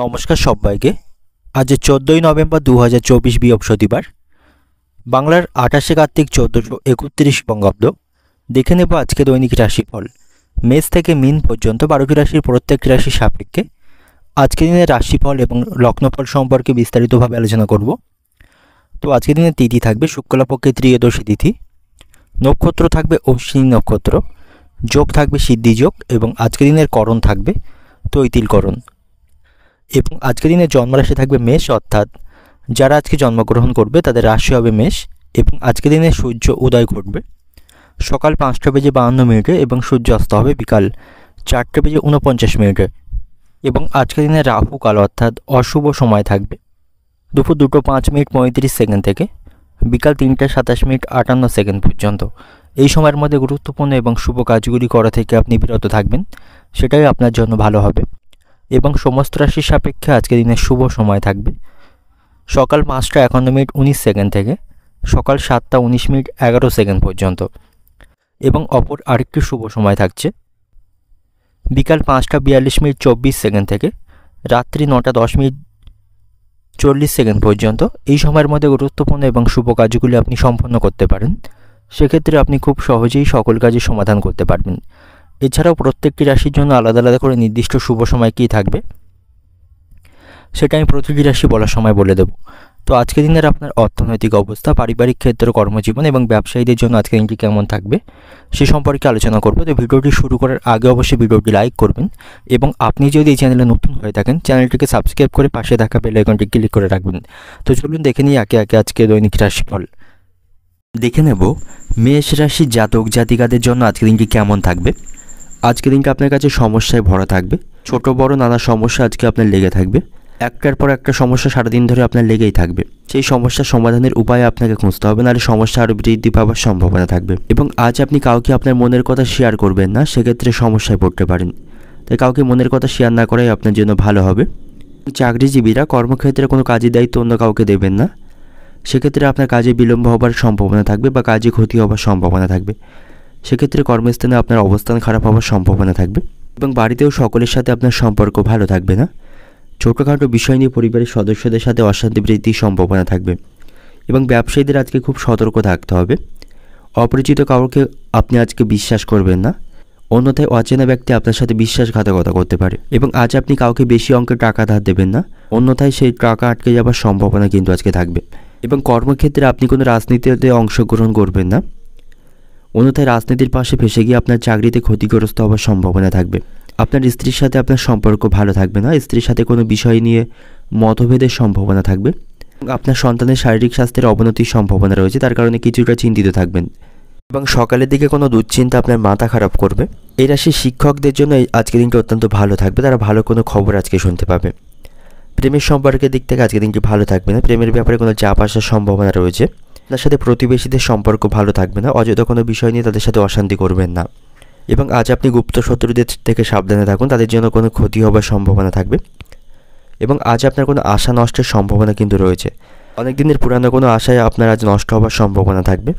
নমস্কার সবাইকে। আজ 14ই নভেম্বর 2024 বৃহস্পতিবার, বাংলার 28শে কার্তিক 1431 বঙ্গাব্দ। দেখে নেব আজকে দৈনিক রাশিফল। মেষ থেকে মীন পর্যন্ত 12টি রাশির প্রত্যেকটি রাশির সাপেক্ষে আজকের দিনের রাশিফল এবং লগ্নফল সম্পর্কে বিস্তারিতভাবে আলোচনা করব। তো আজকের দিনে তিথি থাকবে শুক্লপক্ষে ত্রয়োদশী তিথি, নক্ষত্র থাকবে অশ্বিনী নক্ষত্র, যোগ থাকবে সিদ্ধি যোগ এবং আজকের দিনের করণ থাকবে তৈতিলকরণ। এবং আজকের দিনে জন্মরাশি থাকবে মেষ, অর্থাৎ যারা আজকে জন্মগ্রহণ করবে তাদের রাশি হবে মেষ। এবং আজকের দিনে সূর্য উদয় ঘটবে সকাল 5:52 এবং সূর্য অস্ত হবে বিকাল 4:49 এবং আজকের দিনে রাহু কাল অর্থাৎ অশুভ সময় থাকবে দুপুর 2:05:35 থেকে বিকাল 3:27:58 পর্যন্ত। এই সময়ের মধ্যে গুরুত্বপূর্ণ এবং শুভ কাজগুলি করা থেকে আপনি বিরত থাকবেন, সেটাই আপনার জন্য ভালো হবে। এবং সমস্ত রাশির সাপেক্ষে আজকের দিনে শুভ সময় থাকবে সকাল 5:51:19 থেকে সকাল 7:19:11 পর্যন্ত। এবং অপর আরেকটি শুভ সময় থাকছে বিকাল 5:42:24 থেকে রাত্রি 9:10:40 পর্যন্ত। এই সময়ের মধ্যে গুরুত্বপূর্ণ এবং শুভ কাজগুলি আপনি সম্পন্ন করতে পারেন, সেক্ষেত্রে আপনি খুব সহজেই সকল কাজের সমাধান করতে পারবেন। এছাড়াও প্রত্যেকটি রাশির জন্য আলাদা আলাদা করে নির্দিষ্ট শুভ সময় কী থাকবে সেটা আমি প্রতিটি রাশি বলার সময় বলে দেব। তো আজকের দিনের আপনার অর্থনৈতিক অবস্থা, পারিবারিক ক্ষেত্র, কর্মজীবন এবং ব্যবসায়ীদের জন্য আজকের দিনটি কেমন থাকবে সে সম্পর্কে আলোচনা করব। তো ভিডিওটি শুরু করার আগে অবশ্যই ভিডিওটি লাইক করবেন এবং আপনি যদি এই চ্যানেলে নতুন হয়ে থাকেন চ্যানেলটিকে সাবস্ক্রাইব করে পাশে থাকা বেল আইকনটি ক্লিক করে রাখবেন। তো চলুন দেখে নিই একে একে আজকে দৈনিক রাশিফল। দেখে নেব মেষ রাশির জাতক জাতিকাদের জন্য আজকের দিনটি কেমন থাকবে। আজকের দিনটা আপনার কাছে সমস্যায় ভরা থাকবে, ছোট বড় নানা সমস্যা আজকে আপনার লেগে থাকবে। একটার পর একটা সমস্যা সারাদিন ধরে আপনার লেগেই থাকবে। সেই সমস্যার সমাধানের উপায় আপনাকে খুঁজতে হবে, নাহলে সমস্যা আরও বৃদ্ধি পাওয়ার সম্ভাবনা থাকবে। এবং আজ আপনি কাউকে আপনার মনের কথা শেয়ার করবেন না, সেক্ষেত্রে সমস্যায় পড়তে পারেন। তাই কাউকে মনের কথা শেয়ার না করাই আপনার জন্য ভালো হবে। চাকরিজীবীরা কর্মক্ষেত্রে কোনো কাজের দায়িত্ব অন্য কাউকে দেবেন না, সেক্ষেত্রে আপনার কাজে বিলম্ব হবার সম্ভাবনা থাকবে বা কাজে ক্ষতি হবার সম্ভাবনা থাকবে। সেক্ষেত্রে কর্মস্থানে আপনার অবস্থান খারাপ হওয়ার সম্ভাবনা থাকবে এবং বাড়িতেও সকলের সাথে আপনার সম্পর্ক ভালো থাকবে না। ছোটোখাটো বিষয় নিয়ে পরিবারের সদস্যদের সাথে অশান্তি বৃদ্ধির সম্ভাবনা থাকবে। এবং ব্যবসায়ীদের আজকে খুব সতর্ক থাকতে হবে। অপরিচিত কাউকে আপনি আজকে বিশ্বাস করবেন না, অন্যথায় অচেনা ব্যক্তি আপনার সাথে বিশ্বাসঘাতকতা করতে পারে। এবং আজ আপনি কাউকে বেশি অঙ্কের টাকা ধার দেবেন না, অন্যথায় সেই টাকা আটকে যাওয়ার সম্ভাবনা কিন্তু আজকে থাকবে। এবং কর্মক্ষেত্রে আপনি কোনো রাজনীতিতে অংশগ্রহণ করবেন না, অন্যথায় রাজনীতির পাশে ফেসে গিয়ে আপনার চাকরিতে ক্ষতিগ্রস্ত হওয়ার সম্ভাবনা থাকবে। আপনার স্ত্রীর সাথে আপনার সম্পর্ক ভালো থাকবে না, স্ত্রীর সাথে কোনো বিষয় নিয়ে মতভেদের সম্ভাবনা থাকবে। আপনার সন্তানের শারীরিক স্বাস্থ্যের অবনতির সম্ভাবনা রয়েছে, তার কারণে কিছুটা চিন্তিত থাকবেন। এবং সকালের দিকে কোনো দুশ্চিন্তা আপনার মাথা খারাপ করবে। এই রাশির শিক্ষকদের জন্য আজকের দিনটি অত্যন্ত ভালো থাকবে, তারা ভালো কোনো খবর আজকে শুনতে পাবে। প্রেমের সম্পর্কের দিক থেকে আজকের দিনটি ভালো থাকবে না, প্রেমের ব্যাপারে কোনো চাপ আসার সম্ভাবনা রয়েছে। তার সাথে প্রতিবেশীদের সম্পর্ক ভালো থাকবে না, অযথা কোনো বিষয় নিয়ে তাদের সাথে অশান্তি করবেন না। এবং আজ আপনি গুপ্ত শত্রুদের থেকে সাবধানে থাকুন, তাদের জন্য কোনো ক্ষতি হবার সম্ভাবনা থাকবে। এবং আজ আপনার কোনো আশা নষ্টের সম্ভাবনা কিন্তু রয়েছে, অনেক দিনের পুরানো কোনো আশায় আপনার আজ নষ্ট হবার সম্ভাবনা থাকবে।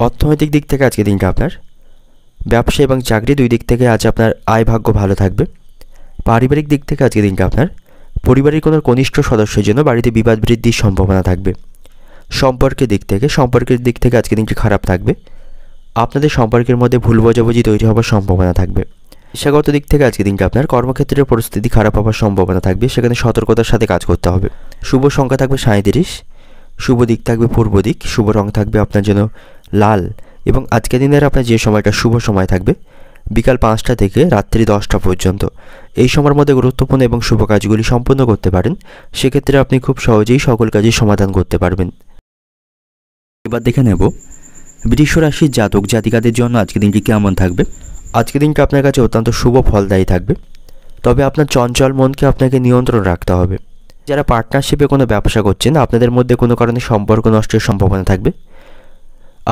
অর্থনৈতিক দিক থেকে আজকের দিনটা আপনার ব্যবসা এবং চাকরি দুই দিক থেকে আজ আপনার আয় ভাগ্য ভালো থাকবে। পারিবারিক দিক থেকে আজকের দিনটা আপনার পরিবারের কোনো কনিষ্ঠ সদস্যের জন্য বাড়িতে বিবাদ বৃদ্ধির সম্ভাবনা থাকবে। সম্পর্কের দিক থেকে আজকের দিনটি খারাপ থাকবে, আপনাদের সম্পর্কের মধ্যে ভুল বোঝাবুঝি তৈরি হওয়ার সম্ভাবনা থাকবে। পেশাগত দিক থেকে আজকের দিনটা আপনার কর্মক্ষেত্রের পরিস্থিতি খারাপ হওয়ার সম্ভাবনা থাকবে, সেখানে সতর্কতার সাথে কাজ করতে হবে। শুভ সংখ্যা থাকবে 37, শুভ দিক থাকবে পূর্ব দিক, শুভ রং থাকবে আপনার জন্য লাল। এবং আজকের দিনের আপনার যে সময়টা শুভ সময় থাকবে বিকাল 5টা থেকে রাত্রি 10টা পর্যন্ত। এই সময়ের মধ্যে গুরুত্বপূর্ণ এবং শুভ কাজগুলি সম্পন্ন করতে পারেন, সেক্ষেত্রে আপনি খুব সহজেই সকল কাজের সমাধান করতে পারবেন। এবার দেখে নেব বৃষ রাশির জাতক জাতিকাদের জন্য আজকের দিনটি কেমন থাকবে। আজকের দিনটা আপনার কাছে অত্যন্ত শুভ ফলদায়ী থাকবে, তবে আপনার চঞ্চল মনকে আপনাকে নিয়ন্ত্রণ রাখতে হবে। যারা পার্টনারশিপে কোনো ব্যবসা করছেন আপনাদের মধ্যে কোনো কারণে সম্পর্ক নষ্টের সম্ভাবনা থাকবে,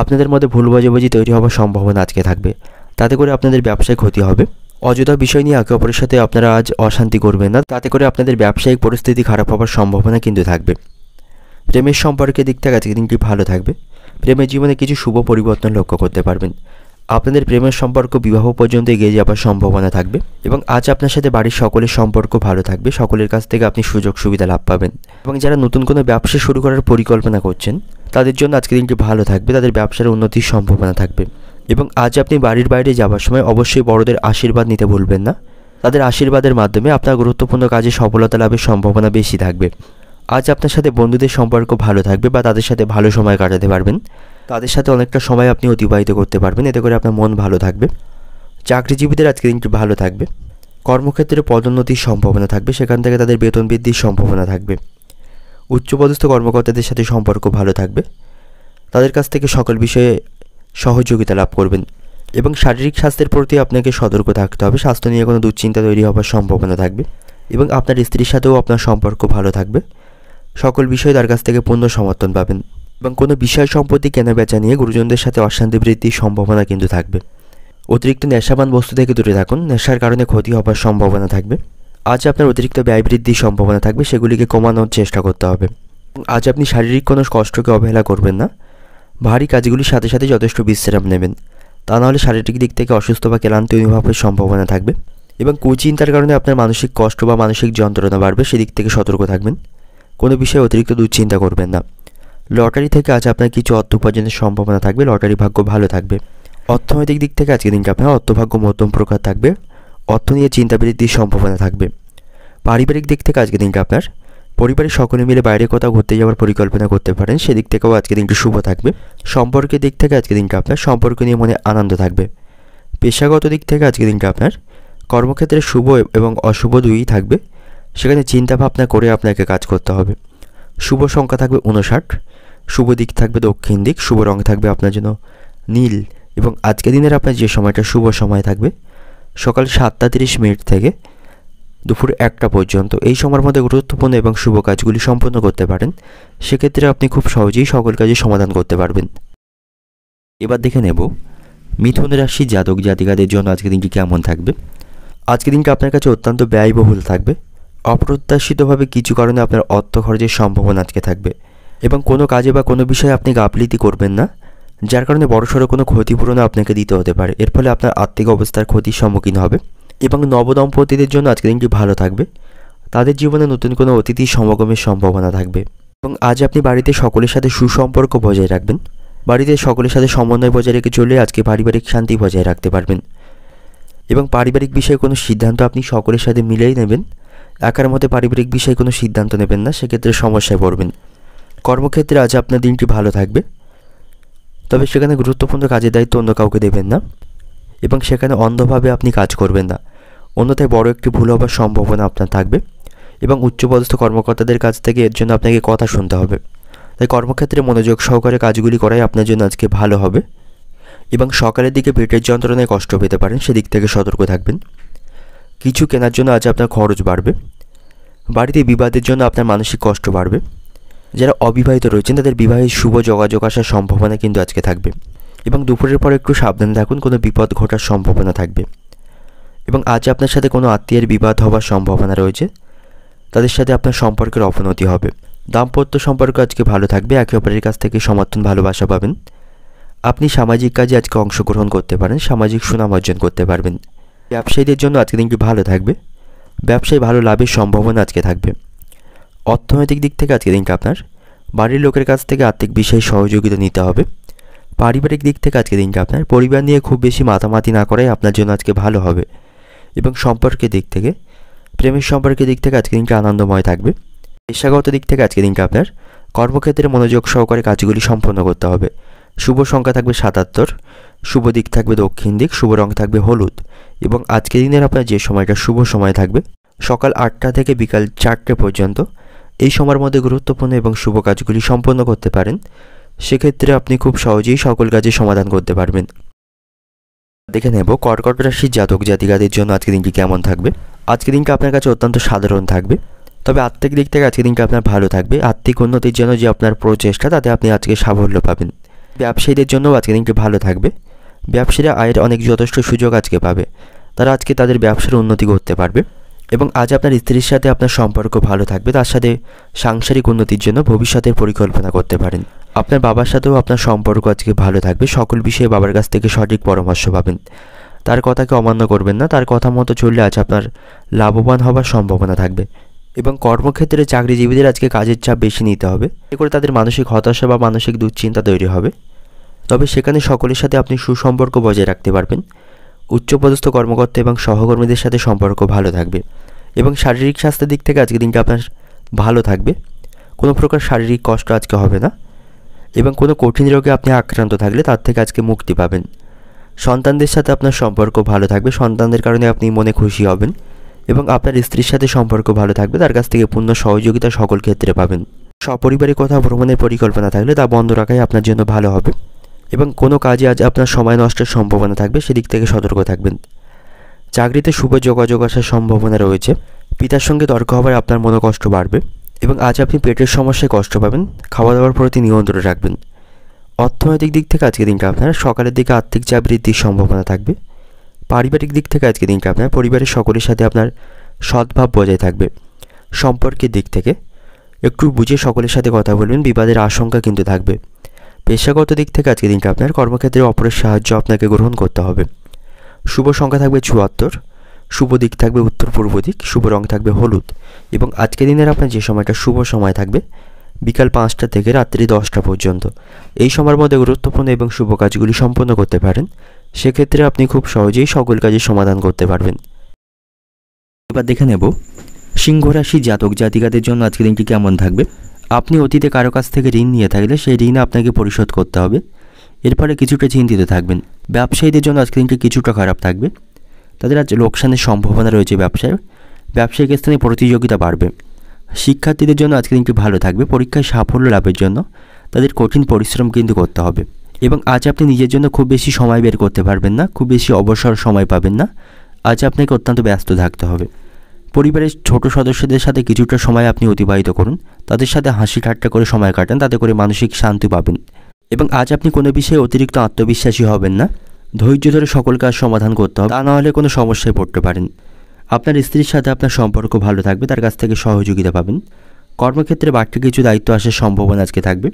আপনাদের মধ্যে ভুল বোঝাবুঝি তৈরি হওয়ার সম্ভাবনা আজকে থাকবে, তাতে করে আপনাদের ব্যবসায় ক্ষতি হবে। অযথা বিষয় নিয়ে একে অপরের সাথে আপনারা আজ অশান্তি করবেন না, তাতে করে আপনাদের ব্যবসায়িক পরিস্থিতি খারাপ হওয়ার সম্ভাবনা কিন্তু থাকবে। প্রেমের সম্পর্কের দিক থেকে আজকের দিনটি ভালো থাকবে, প্রেমের জীবনে কিছু শুভ পরিবর্তন লক্ষ্য করতে পারবেন। আপনাদের প্রেমের সম্পর্ক বিবাহ পর্যন্ত এগিয়ে যাওয়ার সম্ভাবনা থাকবে এবং আজ আপনার সাথে বাড়ির সকলের সম্পর্ক ভালো থাকবে। সকলের কাছ থেকে আপনি সুযোগ সুবিধা লাভ পাবেন এবং যারা নতুন কোনো ব্যবসা শুরু করার পরিকল্পনা করছেন তাদের জন্য আজকের দিনটি ভালো থাকবে। তাদের ব্যবসার উন্নতির সম্ভাবনা থাকবে এবং আজ আপনি বাড়ির বাইরে যাওয়ার সময় অবশ্যই বড়দের আশীর্বাদ নিতে ভুলবেন না। তাদের আশীর্বাদের মাধ্যমে আপনার গুরুত্বপূর্ণ কাজে সফলতা লাভের সম্ভাবনা বেশি থাকবে। আজ আপনার সাথে বন্ধুদের সম্পর্ক ভালো থাকবে বা তাদের সাথে ভালো সময় কাটাতে পারবেন। তাদের সাথে অনেকটা সময় আপনি অতিবাহিত করতে পারবেন, এতে করে আপনার মন ভালো থাকবে। চাকরিজীবীদের আজকের দিনটি ভালো থাকবে। কর্মক্ষেত্রে পদোন্নতির সম্ভাবনা থাকবে, সেখান থেকে তাদের বেতন বৃদ্ধির সম্ভাবনা থাকবে। উচ্চপদস্থ কর্মকর্তাদের সাথে সম্পর্ক ভালো থাকবে, তাদের কাছ থেকে সকল বিষয়ে সহযোগিতা লাভ করবেন এবং শারীরিক স্বাস্থ্যের প্রতি আপনাকে সতর্ক থাকতে হবে। স্বাস্থ্য নিয়ে কোনো দুশ্চিন্তা তৈরি হওয়ার সম্ভাবনা থাকবে এবং আপনার স্ত্রীর সাথেও আপনার সম্পর্ক ভালো থাকবে। সকল বিষয়ে তার কাছ থেকে পূর্ণ সমর্থন পাবেন এবং কোনো বিষয় সম্পত্তি কেনাবেচা নিয়ে গুরুজনদের সাথে অশান্তি বৃদ্ধির সম্ভাবনা কিন্তু থাকবে। অতিরিক্ত নেশাবান বস্তু থেকে দূরে থাকুন, নেশার কারণে ক্ষতি হওয়ার সম্ভাবনা থাকবে। আজ আপনার অতিরিক্ত ব্যয় বৃদ্ধির সম্ভাবনা থাকবে, সেগুলিকে কমানোর চেষ্টা করতে হবে। আজ আপনি শারীরিক কোনো কষ্টকে অবহেলা করবেন না। ভারী কাজগুলির সাথে সাথে যথেষ্ট বিশ্রাম নেবেন, তা নাহলে শারীরিক দিক থেকে অসুস্থ বা ক্লান্তি অনুভবের সম্ভাবনা থাকবে এবং কুচিন্তার কারণে আপনার মানসিক কষ্ট বা মানসিক যন্ত্রণা বাড়বে, সেদিক থেকে সতর্ক থাকবেন। কোনো বিষয়ে অতিরিক্ত দুশ্চিন্তা করবেন না। লটারি থেকে আজ আপনার কিছু অর্থ উপার্জনের সম্ভাবনা থাকবে, লটারি ভাগ্য ভালো থাকবে। অর্থনৈতিক দিক থেকে আজকের দিনকে আপনার অর্থভাগ্য মধ্যম প্রকার থাকবে, অর্থ নিয়ে চিন্তা বৃদ্ধির সম্ভাবনা থাকবে। পারিবারিক দিক থেকে আজকের দিনকে আপনার পরিবারের সকলে মিলে বাইরে কোথাও ঘুরতে যাওয়ার পরিকল্পনা করতে পারেন, সেদিক থেকেও আজকের দিনটি শুভ থাকবে। সম্পর্কের দিক থেকে আজকের দিনকে আপনার সম্পর্ক নিয়ে মনে আনন্দ থাকবে। পেশাগত দিক থেকে আজকের দিনকে আপনার কর্মক্ষেত্রে শুভ এবং অশুভ দুইই থাকবে, সেখানে চিন্তা ভাবনা করে আপনাকে কাজ করতে হবে। শুভ সংখ্যা থাকবে 59, শুভ দিক থাকবে দক্ষিণ দিক, শুভ রং থাকবে আপনার জন্য নীল এবং আজকের দিনের আপনার যে সময়টা শুভ সময় থাকবে সকাল 7:30 থেকে দুপুর 1টা পর্যন্ত। এই সময়ের মধ্যে গুরুত্বপূর্ণ এবং শুভ কাজগুলি সম্পন্ন করতে পারেন, সেক্ষেত্রে আপনি খুব সহজেই সকল কাজের সমাধান করতে পারবেন। এবার দেখে নেব মিথুন রাশির জাতক জাতিকাদের জন্য আজকের দিনটি কেমন থাকবে। আজকের দিনটি আপনার কাছে অত্যন্ত ব্যয়বহুল থাকবে। অপ্রত্যাশিতভাবে কিছু কারণে আপনার অর্থ খরচের সম্ভাবনা আজকে থাকবে এবং কোনো কাজে বা কোনো বিষয়ে আপনি গাফিলতি করবেন না, যার কারণে বড়সড় কোনো ক্ষতিপূরণও আপনাকে দিতে হতে পারে। এর ফলে আপনার আর্থিক অবস্থার ক্ষতির সম্মুখীন হবে এবং নবদম্পতিদের জন্য আজকের দিনটি ভালো থাকবে। তাদের জীবনে নতুন কোনো অতিথির সমাগমের সম্ভাবনা থাকবে এবং আজ আপনি বাড়িতে সকলের সাথে সুসম্পর্ক বজায় রাখবেন। বাড়িতে সকলের সাথে সমন্বয় বজায় রেখে চলে আজকে পারিবারিক শান্তি বজায় রাখতে পারবেন এবং পারিবারিক বিষয়ে কোনো সিদ্ধান্ত আপনি সকলের সাথে মিলেই নেবেন। একার মতে পারিবারিক বিষয়ে কোনো সিদ্ধান্ত নেবেন না, সেক্ষেত্রে সমস্যায় পড়বেন। কর্মক্ষেত্রে আজ আপনার দিনটি ভালো থাকবে, তবে সেখানে গুরুত্বপূর্ণ কাজের দায়িত্ব অন্য কাউকে দেবেন না এবং সেখানে অন্ধভাবে আপনি কাজ করবেন না, অন্যথায় বড় একটি ভুল হবার সম্ভাবনা আপনার থাকবে এবং উচ্চপদস্থ কর্মকর্তাদের কাছ থেকে এর জন্য আপনাকে কথা শুনতে হবে। তাই কর্মক্ষেত্রে মনোযোগ সহকারে কাজগুলি করাই আপনার জন্য আজকে ভালো হবে এবং সকালের দিকে পেটের যন্ত্রণায় কষ্ট পেতে পারেন, সেদিক থেকে সতর্ক থাকবেন। কিছু কেনার জন্য আজ আপনার খরচ বাড়বে। বাড়িতে বিবাদের জন্য আপনার মানসিক কষ্ট বাড়বে। যারা অবিবাহিত রয়েছেন তাদের বিবাহের শুভ যোগাযোগ আসার সম্ভাবনা কিন্তু আজকে থাকবে এবং দুপুরের পর একটু সাবধানে থাকুন, কোনো বিপদ ঘটার সম্ভাবনা থাকবে এবং আজ আপনার সাথে কোনো আত্মীয়ের বিবাদ হওয়ার সম্ভাবনা রয়েছে, তাদের সাথে আপনার সম্পর্কের অবনতি হবে। দাম্পত্য সম্পর্ক আজকে ভালো থাকবে, একে অপরের কাছ থেকে সমর্থন ভালোবাসা পাবেন। আপনি সামাজিক কাজে আজকে অংশগ্রহণ করতে পারেন, সামাজিক সুনাম অর্জন করতে পারবেন। ব্যবসায়ীদের জন্য আজকে দিনটি ভালো থাকবে, ব্যবসায় ভালো লাভের সম্ভাবনা আজকে থাকবে। অর্থনৈতিক দিক থেকে আজকে দিনটি আপনার বাড়ির লোকের কাছ থেকে আর্থিক বিষয়ে সহযোগিতা নিতে হবে। পারিবারিক দিক থেকে আজকে দিনটি আপনার পরিবার নিয়ে খুব বেশি মাতামাতি না করাই আপনার জন্য আজকে ভালো হবে এবং সম্পর্কের দিক থেকে প্রেমের সম্পর্কের দিক থেকে আজকে দিনটি আনন্দময় থাকবে। পেশাগত দিক থেকে আজকে দিনটি আপনার কর্মক্ষেত্রে মনোযোগ সহকারে কাজগুলি সম্পন্ন করতে হবে। শুভ সংখ্যা থাকবে 77, শুভ দিক থাকবে দক্ষিণ দিক, শুভ রং থাকবে হলুদ এবং আজকের দিনের আপনার যে সময়টা শুভ সময় থাকবে সকাল 8টা থেকে বিকাল 4টে পর্যন্ত। এই সময়ের মধ্যে গুরুত্বপূর্ণ এবং শুভ কাজগুলি সম্পন্ন করতে পারেন, সেক্ষেত্রে আপনি খুব সহজেই সকল কাজের সমাধান করতে পারবেন। দেখে নেব কর্কট রাশির জাতক জাতিকাদের জন্য আজকের দিনটি কেমন থাকবে। আজকের দিনটা আপনার কাছে অত্যন্ত সাধারণ থাকবে, তবে আর্থিক দিক থেকে আজকের দিনটা আপনার ভালো থাকবে। আর্থিক উন্নতির জন্য যে আপনার প্রচেষ্টা তাতে আপনি আজকে সাফল্য পাবেন। ব্যবসায়ীদের জন্য আজকের দিনটি ভালো থাকবে। ব্যবসায়ীরা আয়ের অনেক যথেষ্ট সুযোগ আজকে পাবে, তারা আজকে তাদের ব্যবসার উন্নতি করতে পারবে। এবং আজ আপনার স্ত্রীর সাথে আপনার সম্পর্ক ভালো থাকবে, তার সাথে সাংসারিক উন্নতির জন্য ভবিষ্যতের পরিকল্পনা করতে পারেন। আপনার বাবার সাথেও আপনার সম্পর্ক আজকে ভালো থাকবে, সকল বিষয়ে বাবার কাছ থেকে সঠিক পরামর্শ পাবেন। তার কথাকে অমান্য করবেন না, তার কথা মতো চললে আজ আপনার লাভবান হওয়ার সম্ভাবনা থাকবে। এবং কর্মক্ষেত্রে চাকরিজীবীদের আজকে কাজের চাপ বেশি নিতে হবে, এতে করে তাদের মানসিক হতাশা বা মানসিক দুশ্চিন্তা তৈরি হবে। তবে সেখানে সকলের সাথে আপনি সুসম্পর্ক বজায় রাখতে পারবেন। উচ্চপদস্থ কর্মকর্তা এবং সহকর্মীদের সাথে সম্পর্ক ভালো থাকবে। এবং শারীরিক স্বাস্থ্যের দিক থেকে আজকে দিনটা আপনার ভালো থাকবে, কোনো প্রকার শারীরিক কষ্ট আজকে হবে না। এবং কোনো কঠিন রোগে আপনি আক্রান্ত থাকলে তার থেকে আজকে মুক্তি পাবেন। সন্তানদের সাথে আপনার সম্পর্ক ভালো থাকবে, সন্তানদের কারণে আপনি মনে খুশি হবেন। এবং আপনার স্ত্রীর সাথে সম্পর্ক ভালো থাকবে, তার কাছ থেকে পূর্ণ সহযোগিতা সকল ক্ষেত্রে পাবেন। সপরিবারে কোথাও ভ্রমণের পরিকল্পনা থাকলে তা বন্ধ রাখাই আপনার জন্য ভালো হবে। এবং কোনো কাজে আজ আপনার সময় নষ্টের সম্ভাবনা থাকবে, সেদিক থেকে সতর্ক থাকবেন। চাকরিতে শুভ যোগাযোগ আসার সম্ভাবনা রয়েছে, পিতার সঙ্গে তর্ক হওয়ায় আপনার মনোকষ্ট বাড়বে। এবং আজ আপনি পেটের সমস্যায় কষ্ট পাবেন, খাওয়া দাওয়ার প্রতি নিয়ন্ত্রণ রাখবেন। অর্থনৈতিক দিক থেকে আজকে দিনটা আপনার সকালের দিকে আর্থিক চাপ বৃদ্ধির সম্ভাবনা থাকবে। পারিবারিক দিক থেকে আজকে দিনটা আপনার পরিবারের সকলের সাথে আপনার সদ্ভাব বজায় থাকবে। সম্পর্কের দিক থেকে একটু বুঝে সকলের সাথে কথা বলবেন, বিবাদের আশঙ্কা কিন্তু থাকবে। পেশাগত দিক থেকে আজকে দিনটা আপনার কর্মক্ষেত্রে অপরের সাহায্য আপনাকে গ্রহণ করতে হবে। শুভ সংখ্যা থাকবে ৭৪, শুভ দিক থাকবে উত্তর পূর্ব দিক, শুভ রং থাকবে হলুদ। এবং আজকে দিনের আপনার যে সময়টা শুভ সময় থাকবে বিকাল ৫টা থেকে রাত্রি 10টা পর্যন্ত। এই সময়ের মধ্যে গুরুত্বপূর্ণ এবং শুভ কাজগুলি সম্পন্ন করতে পারেন, সেক্ষেত্রে আপনি খুব সহজেই সকল কাজের সমাধান করতে পারবেন। এবার দেখে নেব সিংহ রাশি জাতক জাতিকাদের জন্য আজকের দিনটি কেমন থাকবে। আপনি অতীতে কারো কাছ থেকে ঋণ নিয়ে থাকলে সেই ঋণ আপনাকে পরিশোধ করতে হবে, এর ফলে কিছুটা চিন্তিত থাকবেন। ব্যবসায়ীদের জন্য আজকের দিনটি কিছুটা খারাপ থাকবে, তাদের আজ লোকসানের সম্ভাবনা রয়েছে। ব্যবসায়িক স্থানে প্রতিযোগিতা বাড়বে। শিক্ষার্থীদের জন্য আজকের দিনটি ভালো থাকবে, পরীক্ষায় সাফল্য লাভের জন্য তাদের কঠিন পরিশ্রম কিন্তু করতে হবে। এবং আজ আপনি নিজের জন্য খুব বেশি সময় বের করতে পারবেন না, খুব বেশি অবসর সময় পাবেন না, আজ আপনাকে অত্যন্ত ব্যস্ত থাকতে হবে। পরিবারের ছোট সদস্যদের সাথে কিছুটা সময় আপনি অতিবাহিত করুন, তাদের সাথে হাসি ঠাট্টা করে সময় কাটান, তাতে করে মানসিক শান্তি পাবেন। এবং আজ আপনি কোনো বিষয়ে অতিরিক্ত আত্মবিশ্বাসী হবেন না, ধৈর্য ধরে সকল কাজ সমাধান করতে হবে, তা না হলে কোনো সমস্যায় পড়তে পারেন। আপনার স্ত্রীর সাথে আপনার সম্পর্ক ভালো থাকবে, তার কাছ থেকে সহযোগিতা পাবেন। কর্মক্ষেত্রে বাড়তি কিছু দায়িত্ব আসার সম্ভাবনা আজকে থাকবে।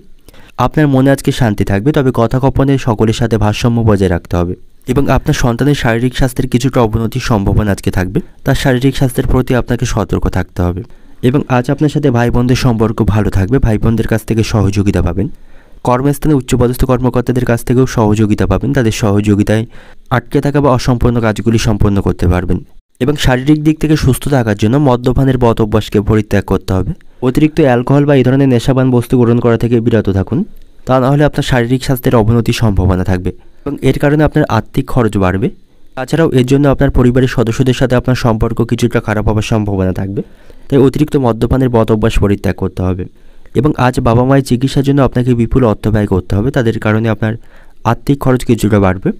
আপনার মনে আজকে শান্তি থাকবে, তবে কথোপকথনে সকলের সাথে ভারসাম্য বজায় রাখতে হবে। এবং আপনার সন্তানের শারীরিক স্বাস্থ্যের কিছুটা অবনতির সম্ভাবনা আজকে থাকবে, তার শারীরিক স্বাস্থ্যের প্রতি আপনাকে সতর্ক থাকতে হবে। এবং আজ আপনার সাথে ভাই বোনদের সম্পর্ক ভালো থাকবে, ভাই বোনদের কাছ থেকে সহযোগিতা পাবেন। কর্মস্থানে উচ্চপদস্থ কর্মকর্তাদের কাছ থেকেও সহযোগিতা পাবেন, তাদের সহযোগিতায় আটকে থাকা বা অসম্পূর্ণ কাজগুলি সম্পন্ন করতে পারবেন। এবং শারীরিক দিক থেকে সুস্থ থাকার জন্য মদ্যপানের বদ অভ্যাসকে পরিত্যাগ করতে হবে। অতিরিক্ত অ্যালকোহল বা এই ধরনের নেশাবান বস্তু গ্রহণ করা থেকে বিরত থাকুন, তা না হলে আপনার শারীরিক স্বাস্থ্যের অবনতির সম্ভাবনা থাকবে এবং এর কারণে আপনার আর্থিক খরচ বাড়বে। তাছাড়াও এর জন্য আপনার পরিবারের সদস্যদের সাথে আপনার সম্পর্ক কিছুটা খারাপ হওয়ার সম্ভাবনা থাকবে, তাই অতিরিক্ত মদ্যপানের বদ অভ্যাস পরিত্যাগ করতে হবে। এবং আজ বাবা মায়ের চিকিৎসার জন্য আপনাকে বিপুল অর্থ ব্যয় করতে হবে, তাদের কারণে আপনার আর্থিক খরচ কিছুটা বাড়বে।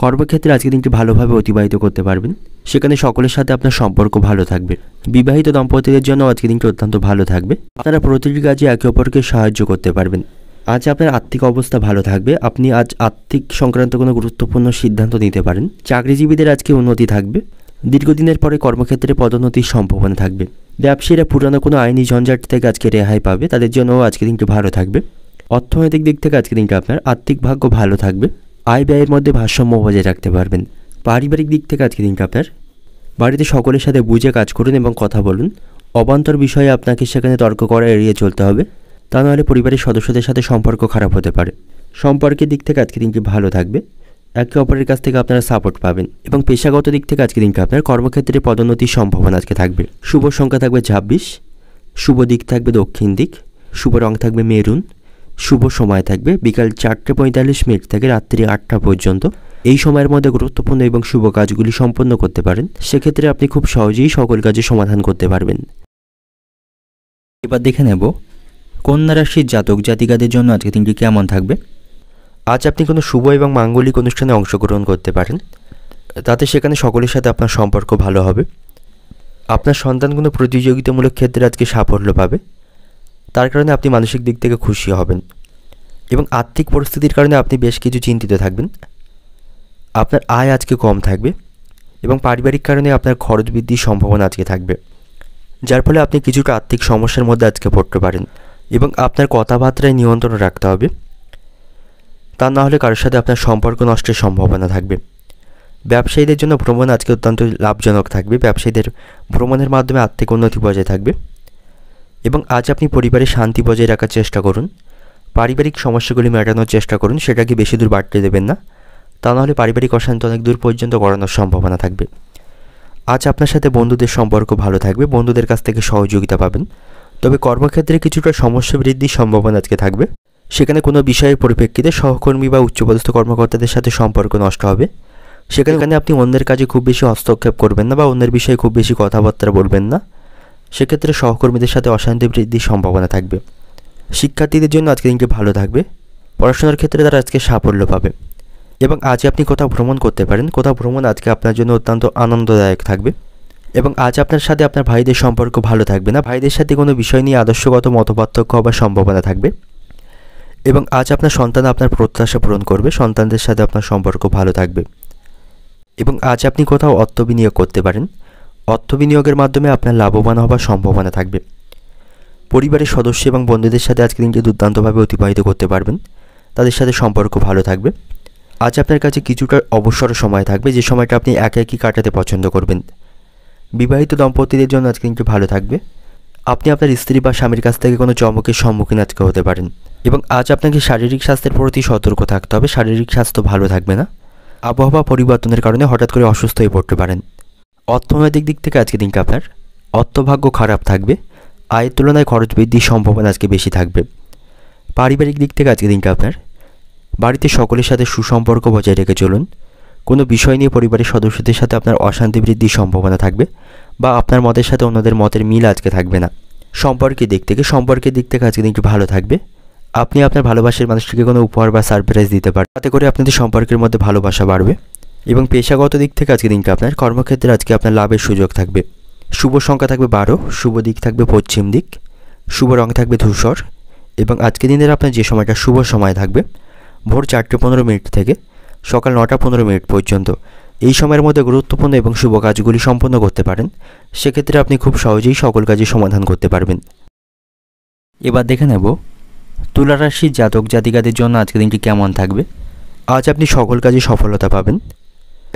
কর্মক্ষেত্রে আজকের দিনটি ভালোভাবে অতিবাহিত করতে পারবেন, সেখানে সকলের সাথে আপনার সম্পর্ক ভালো থাকবে। বিবাহিত দম্পতিদের জন্য আজকের দিনটি অত্যন্ত ভালো থাকবে, আপনারা প্রতিটি কাজে একে অপরকে সাহায্য করতে পারবেন। আজ আপনার আর্থিক অবস্থা ভালো থাকবে, আপনি আজ আর্থিক সংক্রান্ত কোনো গুরুত্বপূর্ণ সিদ্ধান্ত নিতে পারেন। চাকরিজীবীদের আজকে উন্নতি থাকবে, দীর্ঘদিনের পরে কর্মক্ষেত্রে পদোন্নতির সম্ভাবনা থাকবে। ব্যবসায়ীরা পুরানো কোনো আইনি ঝঞ্ঝাট থেকে আজকে রেহাই পাবে, তাদের জন্য আজকের দিনটি ভালো থাকবে। অর্থনৈতিক দিক থেকে আজকের দিনটি আপনার আর্থিক ভাগ্য ভালো থাকবে, আয় ব্যয়ের মধ্যে ভারসাম্য বজায় রাখতে পারবেন। পারিবারিক দিক থেকে আজকের দিনটি আপনার বাড়িতে সকলের সাথে বুঝে কাজ করুন এবং কথা বলুন। অবান্তর বিষয়ে আপনাকে সেখানে তর্ক করা এড়িয়ে চলতে হবে, তা নাহলে পরিবারের সদস্যদের সাথে সম্পর্ক খারাপ হতে পারে। সম্পর্কের দিক থেকে আজকের দিনটি ভালো থাকবে, একে অপরের কাছ থেকে আপনারা সাপোর্ট পাবেন। এবং পেশাগত দিক থেকে আজকের দিনটি আপনার কর্মক্ষেত্রে পদোন্নতির সম্ভাবনা আজকে থাকবে। শুভ সংখ্যা থাকবে 26, শুভ দিক থাকবে দক্ষিণ দিক, শুভ রং থাকবে মেরুন, শুভ সময় থাকবে বিকাল 4:45 থেকে রাত্রি 8টা পর্যন্ত। এই সময়ের মধ্যে গুরুত্বপূর্ণ এবং শুভ কাজগুলি সম্পন্ন করতে পারেন, সেক্ষেত্রে আপনি খুব সহজেই সকল কাজের সমাধান করতে পারবেন। এবার দেখে নেব কন্যা রাশির জাতক জাতিকাদের জন্য আজকে দিনটি কেমন থাকবে। আজ আপনি কোনো শুভ এবং মাঙ্গলিক অনুষ্ঠানে অংশগ্রহণ করতে পারেন, তাতে সেখানে সকলের সাথে আপনার সম্পর্ক ভালো হবে। আপনার সন্তান কোনো প্রতিযোগিতামূলক ক্ষেত্রে আজকে সাফল্য পাবে, তার কারণে আপনি মানসিক দিক থেকে খুশি হবেন। এবং আর্থিক পরিস্থিতির কারণে আপনি বেশ কিছু চিন্তিত থাকবেন। আপনার আয় আজকে কম থাকবে, এবং পারিবারিক কারণে আপনার খরচ বৃদ্ধির সম্ভাবনা আজকে থাকবে, যার ফলে আপনি কিছুটা আর্থিক সমস্যার মধ্যে আজকে পড়তে পারেন। এবং আপনার কথাবার্তায় নিয়ন্ত্রণ রাখতে হবে, তা না হলে কারোর সাথে আপনার সম্পর্ক নষ্টের সম্ভাবনা থাকবে। ব্যবসায়ীদের জন্য ভ্রমণ আজকে অত্যন্ত লাভজনক থাকবে। ব্যবসায়ীদের ভ্রমণের মাধ্যমে আর্থিক উন্নতি বজায় থাকবে। এবং আজ আপনি পরিবারে শান্তি বজায় রাখার চেষ্টা করুন, পারিবারিক সমস্যাগুলি মেটানোর চেষ্টা করুন, সেটাকে বেশি দূর বাড়তে দেবেন না, তা নাহলে পারিবারিক অশান্তি অনেক দূর পর্যন্ত গড়ানোর সম্ভাবনা থাকবে। আজ আপনার সাথে বন্ধুদের সম্পর্ক ভালো থাকবে, বন্ধুদের কাছ থেকে সহযোগিতা পাবেন। তবে কর্মক্ষেত্রে কিছুটা সমস্যা বৃদ্ধির সম্ভাবনা আজকে থাকবে। সেখানে কোনো বিষয়ের পরিপ্রেক্ষিতে সহকর্মী বা উচ্চপদস্থ কর্মকর্তাদের সাথে সম্পর্ক নষ্ট হবে। সেখানে আপনি অন্যের কাজে খুব বেশি হস্তক্ষেপ করবেন না বা অন্যের বিষয়ে খুব বেশি কথাবার্তা বলবেন না। সেক্ষেত্রে সহকর্মীদের সাথে অশান্তি বৃদ্ধির সম্ভাবনা থাকবে। শিক্ষার্থীদের জন্য আজকে দিনটি ভালো থাকবে, পড়াশোনার ক্ষেত্রে তারা আজকে সাফল্য পাবে। এবং আজ আপনি কোথাও ভ্রমণ করতে পারেন, কোথাও ভ্রমণ আজকে আপনার জন্য অত্যন্ত আনন্দদায়ক থাকবে। এবং আজ আপনার সাথে আপনার ভাইদের সম্পর্ক ভালো থাকবে না, ভাইদের সাথে কোনো বিষয় নিয়ে আদর্শগত মতপার্থক্য হওয়ার সম্ভাবনা থাকবে। এবং আজ আপনার সন্তান আপনার প্রত্যাশা পূরণ করবে, সন্তানদের সাথে আপনার সম্পর্ক ভালো থাকবে। এবং আজ আপনি কোথাও অর্থ বিনিয়োগ করতে পারেন, অর্থ বিনিয়োগের মাধ্যমে আপনার লাভবান হওয়ার সম্ভাবনা থাকবে। পরিবারের সদস্য এবং বন্ধুদের সাথে আজকে দিনটি দুর্দান্তভাবে অতিবাহিত করতে পারবেন, তাদের সাথে সম্পর্ক ভালো থাকবে। আজ আপনার কাছে কিছুটা অবসর সময় থাকবে, যে সময়টা আপনি একাকী কাটাতে পছন্দ করবেন। বিবাহিত দম্পতিদের জন্য আজকে দিনটি ভালো থাকবে। আপনি আপনার স্ত্রী বা স্বামীর কাছ থেকে কোনো চমকের সম্মুখীন আজকে হতে পারেন। এবং আজ আপনাকে শারীরিক স্বাস্থ্যের প্রতি সতর্ক থাকতে হবে, শারীরিক স্বাস্থ্য ভালো থাকবে না। আবহাওয়া পরিবর্তনের কারণে হঠাৎ করে অসুস্থ হয়ে পড়তে পারেন। অর্থনৈতিক দিক থেকে আজকে দিনটা আপনার অর্থভাগ্য খারাপ থাকবে, আয়ের তুলনায় খরচ বৃদ্ধির সম্ভাবনা আজকে বেশি থাকবে। পারিবারিক দিক থেকে আজকে দিনটা আপনার বাড়িতে সকলের সাথে সুসম্পর্ক বজায় রেখে চলুন। কোনো বিষয় নিয়ে পরিবারের সদস্যদের সাথে আপনার অশান্তি বৃদ্ধির সম্ভাবনা থাকবে বা আপনার মতের সাথে অন্যদের মতের মিল আজকে থাকবে না। সম্পর্কের দিক থেকে আজকে দিনটি ভালো থাকবে। আপনি আপনার ভালোবাসার মানুষটিকে কোনো উপহার বা সারপ্রাইজ দিতে পারেন, তাতে করে আপনাদের সম্পর্কের মধ্যে ভালোবাসা বাড়বে। এবং পেশাগত দিক থেকে আজকে দিনটা আপনার কর্মক্ষেত্রে আজকে আপনার লাভের সুযোগ থাকবে। শুভ সংখ্যা থাকবে 12, শুভ দিক থাকবে পশ্চিম দিক, শুভ রং থাকবে ধূসর। এবং আজকে দিনের আপনার যে সময়টা শুভ সময় থাকবে ভোর 4:15 থেকে সকাল 9:15 পর্যন্ত, এই সময়ের মধ্যে গুরুত্বপূর্ণ এবং শুভ কাজগুলি সম্পন্ন করতে পারেন। সেক্ষেত্রে আপনি খুব সহজেই সকল কাজের সমাধান করতে পারবেন। এবার দেখে নেব তুলা রাশির জাতক জাতিকাদের জন্য আজকের দিনটি কেমন থাকবে। আজ আপনি সকল কাজে সফলতা পাবেন।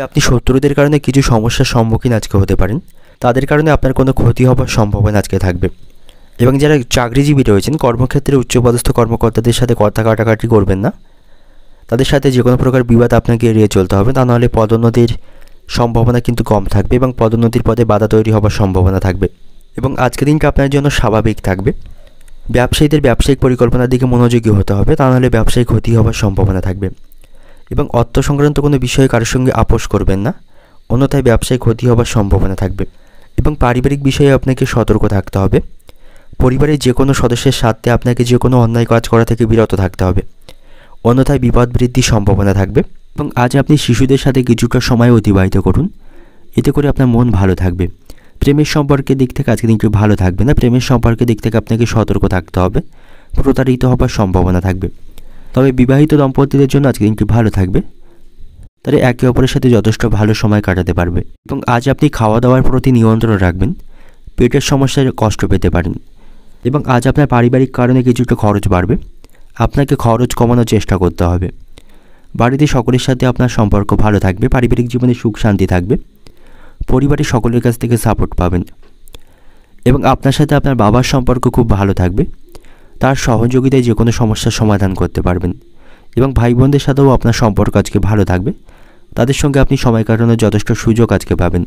আপনি শত্রুদের কারণে কিছু সমস্যার সম্মুখীন আজকে হতে পারেন, তাদের কারণে আপনার কোনো ক্ষতি হওয়ার সম্ভাবনা আজকে থাকবে। এবং যারা চাকরিজীবী রয়েছেন, কর্মক্ষেত্রে উচ্চপদস্থ কর্মকর্তাদের সাথে কথা কাটাকাটি করবেন না, তাদের সাথে যে কোনো প্রকার বিবাদ আপনাকে এড়িয়ে চলতে হবে, তা নাহলে পদোন্নতির সম্ভাবনা কিন্তু কম থাকবে এবং পদোন্নতির পদে বাধা তৈরি হওয়ার সম্ভাবনা থাকবে। এবং আজকের দিনটা আপনার জন্য স্বাভাবিক থাকবে। ব্যবসায়ীদের ব্যবসায়িক পরিকল্পনার দিকে মনোযোগী হতে হবে, তা নাহলে ব্যবসায়িক ক্ষতি হওয়ার সম্ভাবনা থাকবে। এবং অর্থ সংক্রান্ত কোনো বিষয়ে কারোর সঙ্গে আপোষ করবেন না, অন্যথায় ব্যবসায়িক ক্ষতি হওয়ার সম্ভাবনা থাকবে। এবং পারিবারিক বিষয়ে আপনাকে সতর্ক থাকতে হবে। পরিবারের যে কোনো সদস্যের স্বার্থে আপনাকে যে কোনো অন্যায় কাজ করা থেকে বিরত থাকতে হবে, অন্যথায় বিপদ বৃদ্ধির সম্ভাবনা থাকবে। এবং আজ আপনি শিশুদের সাথে কিছুটা সময় অতিবাহিত করুন, এতে করে আপনার মন ভালো থাকবে। প্রেমের সম্পর্কের দিক থেকে আজকে দিনটি ভালো থাকবে না, প্রেমের সম্পর্কের দিক থেকে আপনাকে সতর্ক থাকতে হবে, প্রতারিত হবার সম্ভাবনা থাকবে। তবে বিবাহিত দম্পতিদের জন্য আজকে দিনটি ভালো থাকবে, তারা একে অপরের সাথে যথেষ্ট ভালো সময় কাটাতে পারবে। এবং আজ আপনি খাওয়া দাওয়ার প্রতি নিয়ন্ত্রণ রাখবেন, পেটের সমস্যায় কষ্ট পেতে পারেন। এবং আজ আপনার পারিবারিক কারণে কিছুটা খরচ বাড়বে, আপনাকে খরচ কমানোর চেষ্টা করতে হবে। বাড়িতে সকলের সাথে আপনার সম্পর্ক ভালো থাকবে, পারিবারিক জীবনে সুখ শান্তি থাকবে, পরিবারের সকলের কাছ থেকে সাপোর্ট পাবেন। এবং আপনার সাথে আপনার বাবার সম্পর্ক খুব ভালো থাকবে, তার সহযোগিতায় যে কোনো সমস্যার সমাধান করতে পারবেন। এবং ভাই বোনদের সাথেও আপনার সম্পর্ক আজকে ভালো থাকবে, তাদের সঙ্গে আপনি সময় কাটানোর যথেষ্ট সুযোগ আজকে পাবেন।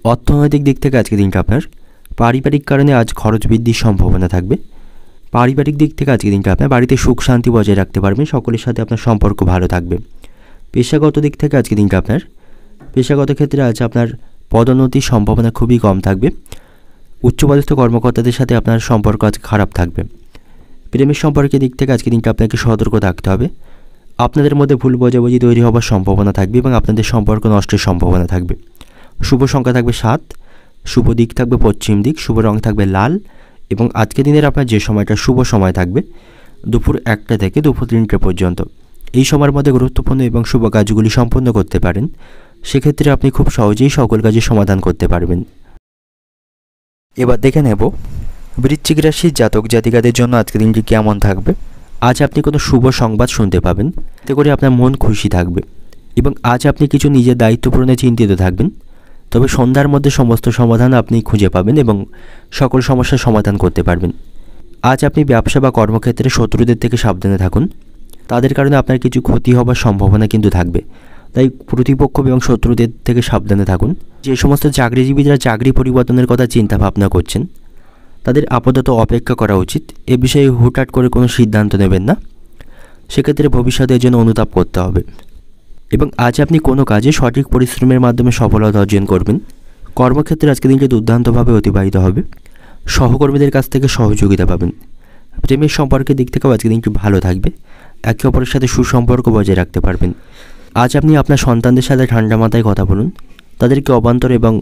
অর্থনৈতিক দিক থেকে আজকে দিনটা আপনার পারিবারিক কারণে আজ খরচ বৃদ্ধির সম্ভাবনা থাকবে। পারিবারিক দিক থেকে আজকে দিনটা আপনার বাড়িতে সুখ শান্তি বজায় রাখতে পারবেন, সকলের সাথে আপনার সম্পর্ক ভালো থাকবে। পেশাগত দিক থেকে আজকে দিনটা আপনার পেশাগত ক্ষেত্রে আজ আপনার পদোন্নতির সম্ভাবনা খুবই কম থাকবে, উচ্চপদস্থ কর্মকর্তাদের সাথে আপনার সম্পর্ক আজ খারাপ থাকবে। প্রেমের সম্পর্কের দিক থেকে আজকে দিনটা আপনাকে সতর্ক থাকতে হবে, আপনাদের মধ্যে ভুল বোঝাবুঝি তৈরি হওয়ার সম্ভাবনা থাকবে এবং আপনাদের সম্পর্ক নষ্টের সম্ভাবনা থাকবে। শুভ সংখ্যা থাকবে 7, শুভ দিক থাকবে পশ্চিম দিক, শুভ রং থাকবে লাল। এবং আজকে দিনের আপনার যে সময়টা শুভ সময় থাকবে দুপুর 1টা থেকে দুপুর 3টে পর্যন্ত, এই সময়ের মধ্যে গুরুত্বপূর্ণ এবং শুভ কাজগুলি সম্পন্ন করতে পারেন। সেক্ষেত্রে আপনি খুব সহজেই সকল কাজের সমাধান করতে পারবেন। এবার দেখে নেব বৃশ্চিক রাশির জাতক জাতিকাদের জন্য আজকের দিনটি কেমন থাকবে। আজ আপনি কোনো শুভ সংবাদ শুনতে পাবেন, এতে করে আপনার মন খুশি থাকবে এবং আজ আপনি কিছু নিজের দায়িত্ব পূরণে চিন্তিত থাকবেন। তবে সন্ধ্যার মধ্যে সমস্ত সমাধান আপনি খুঁজে পাবেন এবং সকল সমস্যার সমাধান করতে পারবেন। আজ আপনি ব্যবসা বা কর্মক্ষেত্রে শত্রুদের থেকে সাবধানে থাকুন, তাদের কারণে আপনার কিছু ক্ষতি হবার সম্ভাবনা কিন্তু থাকবে, তাই প্রতিপক্ষ এবং শত্রুদের থেকে সাবধানে থাকুন। যে সমস্ত চাকরিজীবীরা চাকরি পরিবর্তনের কথা চিন্তা ভাবনা করছেন তাদের আপাতত অপেক্ষা করা উচিত। এ বিষয়ে হুটহাট করে কোনো সিদ্ধান্ত নেবেন না, সেক্ষেত্রে ভবিষ্যতের জন্য অনুতাপ করতে হবে। এবং আজ আপনি কোনো কাজে সঠিক পরিশ্রমের মাধ্যমে সফলতা অর্জন করবেন। কর্মক্ষেত্রে আজকের দিনটি দুর্দান্তভাবে অতিবাহিত হবে, সহকর্মীদের কাছ থেকে সহযোগিতা পাবেন। প্রেমের সম্পর্কের দিক থেকেও আজকের দিনটি ভালো থাকবে, একে অপরের সাথে সুসম্পর্ক বজায় রাখতে পারবেন। আজ আপনি আপনার সন্তানদের সাথে ঠান্ডা মাথায় কথা বলুন, তাদেরকে অবান্তর এবং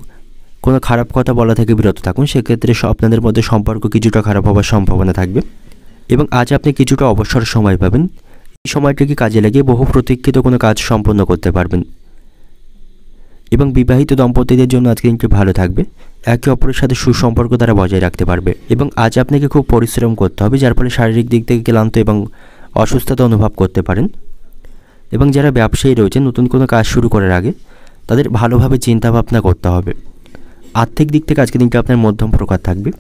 কোনো খারাপ কথা বলা থেকে বিরত থাকুন, সেক্ষেত্রে আপনাদের মধ্যে সম্পর্ক কিছুটা খারাপ হওয়ার সম্ভাবনা থাকবে। এবং আজ আপনি কিছুটা অবসর সময় পাবেন, এই সময়টিকে কাজে লাগিয়ে বহু প্রতীক্ষিত কোনো কাজ সম্পন্ন করতে পারবেন। এবং বিবাহিত দম্পতিদের জন্য আজকে দিনটি ভালো থাকবে, একে অপরের সাথে সুসম্পর্ক তারা বজায় রাখতে পারবে। এবং আজ আপনাকে খুব পরিশ্রম করতে হবে, যার ফলে শারীরিক দিক থেকে ক্লান্ত এবং অসুস্থতা অনুভব করতে পারেন। এবং যারা ব্যবসায়ী রয়েছে নতুন কোনো কাজ শুরু করার আগে তাদের ভালোভাবে চিন্তাভাবনা করতে হবে। আর্থিক দিক থেকে আজকে দিনটি আপনার মধ্যম প্রকার থাকবে।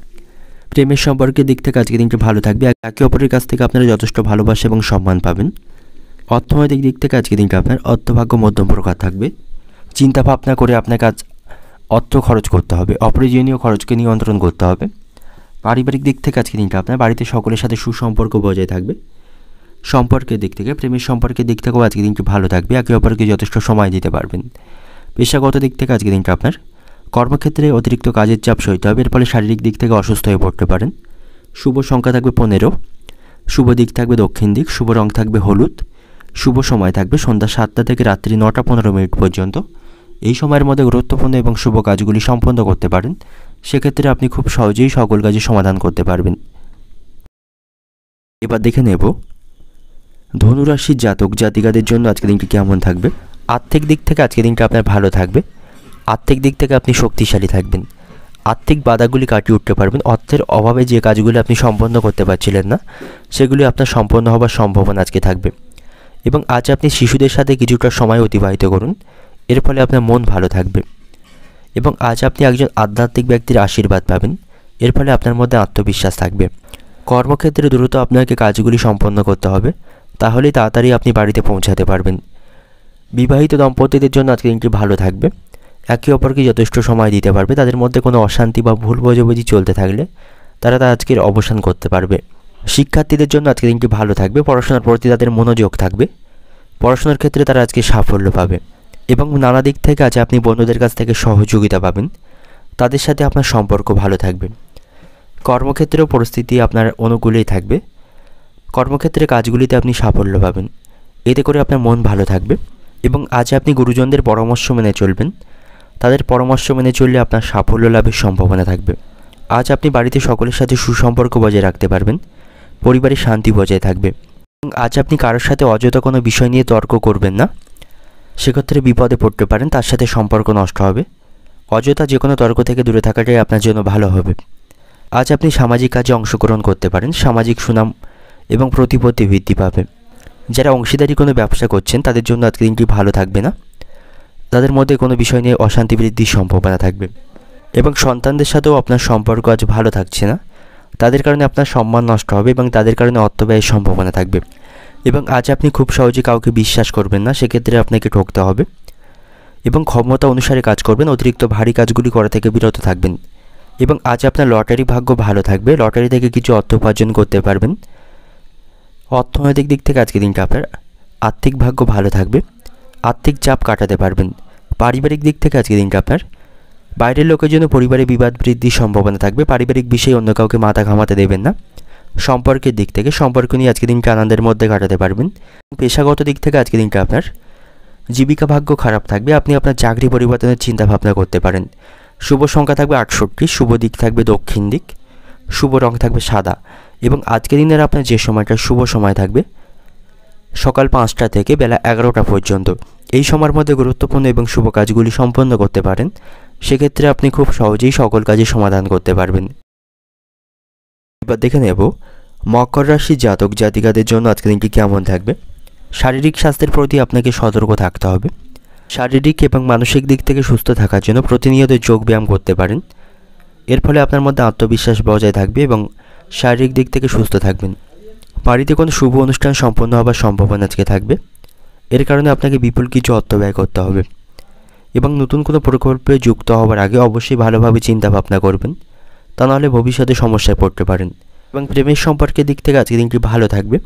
প্রেমের সম্পর্কের দিক থেকে আজকে দিনটি ভালো থাকবে, একে অপরের কাছ থেকে আপনারা যথেষ্ট ভালোবাসা এবং সম্মান পাবেন। অর্থনৈতিক দিক থেকে আজকে দিনটি আপনার অর্থভাগ্য মধ্যম প্রকার থাকবে। চিন্তা ভাবনা করে আপনাকে আজ অর্থ খরচ করতে হবে, অপ্রয়োজনীয় খরচকে নিয়ন্ত্রণ করতে হবে। পারিবারিক দিক থেকে আজকে দিনটি আপনার বাড়িতে সকলের সাথে সুসম্পর্ক বজায় থাকবে। সম্পর্কের দিক থেকে প্রেমের সম্পর্কের দিক থেকেও আজকে দিনটি ভালো থাকবে, একে অপরকে যথেষ্ট সময় দিতে পারবেন। পেশাগত দিক থেকে আজকে দিনটা আপনার কর্মক্ষেত্রে অতিরিক্ত কাজের চাপ সইতে হবে, এর ফলে শারীরিক দিক থেকে অসুস্থ হয়ে পড়তে পারেন। শুভ সংখ্যা থাকবে 15, শুভ দিক থাকবে দক্ষিণ দিক, শুভ রং থাকবে হলুদ, শুভ সময় থাকবে সন্ধ্যা 7টা থেকে রাত্রি 9টা 15 মিনিট পর্যন্ত। এই সময়ের মধ্যে গুরুত্বপূর্ণ এবং শুভ কাজগুলি সম্পন্ন করতে পারেন, সেক্ষেত্রে আপনি খুব সহজেই সকল কাজের সমাধান করতে পারবেন। এবার দেখে নেব ধনুরাশির জাতক জাতিকাদের জন্য আজকের দিনটি কেমন থাকবে। আর্থিক দিক থেকে আজকের দিনটা আপনার ভালো থাকবে, আর্থিক দিক থেকে আপনি শক্তিশালী থাকবেন, আর্থিক বাধাগুলি কাটিয়ে উঠতে পারবেন। অর্থের অভাবে যে কাজগুলি আপনি সম্পন্ন করতে পারছিলেন না সেগুলি আপনার সম্পন্ন হওয়ার সম্ভাবনা আজকে থাকবে। এবং আজ আপনি শিশুদের সাথে কিছুটা সময় অতিবাহিত করুন, এর ফলে আপনার মন ভালো থাকবে। এবং আজ আপনি একজন আধ্যাত্মিক ব্যক্তির আশীর্বাদ পাবেন, এর ফলে আপনার মধ্যে আত্মবিশ্বাস থাকবে। কর্মক্ষেত্রে দ্রুত আপনাকে কাজগুলি সম্পন্ন করতে হবে, তাহলেই তাড়াতাড়ি আপনি বাড়িতে পৌঁছাতে পারবেন। বিবাহিত দম্পতিদের জন্য আজকে দিনটি ভালো থাকবে, একে অপরকে যথেষ্ট সময় দিতে পারবে। তাদের মধ্যে কোনো অশান্তি বা ভুল বোঝাবুঝি চলতে থাকলে তারা আজকের অবসান করতে পারবে। শিক্ষার্থীদের জন্য আজকে দিনটি ভালো থাকবে, পড়াশোনার প্রতি তাদের মনোযোগ থাকবে, পড়াশোনার ক্ষেত্রে তারা আজকে সাফল্য পাবে। এবং নানা দিক থেকে আজ আপনি বন্ধুদের কাছ থেকে সহযোগিতা পাবেন, তাদের সাথে আপনার সম্পর্ক ভালো থাকবে। কর্মক্ষেত্রেও পরিস্থিতি আপনার অনুকূলেই থাকবে, কর্মক্ষেত্রে কাজগুলিতে আপনি সাফল্য পাবেন, এতে করে আপনার মন ভালো থাকবে। এবং আজ আপনি গুরুজনদের পরামর্শ মেনে চলবেন, তাদের পরামর্শ মেনে চললে আপনার সাফল্য লাভের সম্ভাবনা থাকবে। আজ আপনি বাড়িতে সকলের সাথে সুসম্পর্ক বজায় রাখতে পারবেন, পরিবারে শান্তি বজায় থাকবে। এবং আজ আপনি কারোর সাথে অযথা কোনো বিষয় নিয়ে তর্ক করবেন না, সেক্ষেত্রে বিপদে পড়তে পারেন, তার সাথে সম্পর্ক নষ্ট হবে। অযথা যে কোনো তর্ক থেকে দূরে থাকাটাই আপনার জন্য ভালো হবে। আজ আপনি সামাজিক কাজে অংশগ্রহণ করতে পারেন, সামাজিক সুনাম এবং প্রতিপত্তি বৃদ্ধি পাবে। যারা অংশীদারি কোনো ব্যবসা করছেন তাদের জন্য আজকে দিনটি ভালো থাকবে না, তাদের মধ্যে কোনো বিষয় নিয়ে অশান্তি বৃদ্ধির সম্ভাবনা থাকবে। এবং সন্তানদের সাথেও আপনার সম্পর্ক আজ ভালো থাকছে না, তাদের কারণে আপনার সম্মান নষ্ট হবে এবং তাদের কারণে অর্থব্যয়ের সম্ভাবনা থাকবে। এবং আজ আপনি খুব সহজে কাউকে বিশ্বাস করবেন না, সেক্ষেত্রে আপনাকে ঠকতে হবে। এবং ক্ষমতা অনুসারে কাজ করবেন, অতিরিক্ত ভারী কাজগুলি করা থেকে বিরত থাকবেন। এবং আজ আপনার লটারি ভাগ্য ভালো থাকবে, লটারি থেকে কিছু অর্থ উপার্জন করতে পারবেন। অর্থনৈতিক দিক থেকে আজকে দিনটা আপনার আর্থিক ভাগ্য ভালো থাকবে, আর্থিক চাপ কাটাতে পারবেন। পারিবারিক দিক থেকে আজকে দিনটা আপনার বাইরের লোকের জন্য পরিবারে বিবাদ বৃদ্ধির সম্ভাবনা থাকবে, পারিবারিক বিষয়ে অন্য কাউকে মাথা ঘামাতে দেবেন না। সম্পর্কের দিক থেকে সম্পর্ক নিয়ে আজকে দিনটা আনন্দের মধ্যে কাটাতে পারবেন। পেশাগত দিক থেকে আজকে দিনটা আপনার জীবিকা ভাগ্য খারাপ থাকবে, আপনি আপনার চাকরি পরিবর্তনের চিন্তা ভাবনা করতে পারেন। শুভ সংখ্যা থাকবে 68, শুভ দিক থাকবে দক্ষিণ দিক, শুভ রং থাকবে সাদা। এবং আজকের দিনের আপনার যে সময়টা শুভ সময় থাকবে সকাল 5টা থেকে বেলা 11টা পর্যন্ত। এই সময়ের মধ্যে গুরুত্বপূর্ণ এবং শুভ কাজগুলি সম্পন্ন করতে পারেন। সেক্ষেত্রে আপনি খুব সহজেই সকল কাজের সমাধান করতে পারবেন। এবার দেখে নেব মকর রাশির জাতক জাতিকাদের জন্য আজকের দিনটি কেমন থাকবে। শারীরিক স্বাস্থ্যের প্রতি আপনাকে সতর্ক থাকতে হবে। শারীরিক এবং মানসিক দিক থেকে সুস্থ থাকার জন্য প্রতিনিয়ত যোগ ব্যায়াম করতে পারেন। এর ফলে আপনার মধ্যে আত্মবিশ্বাস বজায় থাকবে এবং শারীরিক দিক থেকে সুস্থ থাকবেন। বাড়িতে কোনো শুভ অনুষ্ঠান সম্পন্ন হওয়ার সম্ভাবনা আজকে থাকবে। এর কারণে আপনাকে বিপুল কিছু অর্থ ব্যয় করতে হবে এবং নতুন কোনো প্রকল্পে যুক্ত হওয়ার আগে অবশ্যই ভালোভাবে চিন্তা ভাবনা করবেন, তা নাহলে ভবিষ্যতে সমস্যায় পড়তে পারেন। এবং প্রেমের সম্পর্কের দিক থেকে আজকের দিনটি ভালো থাকবে।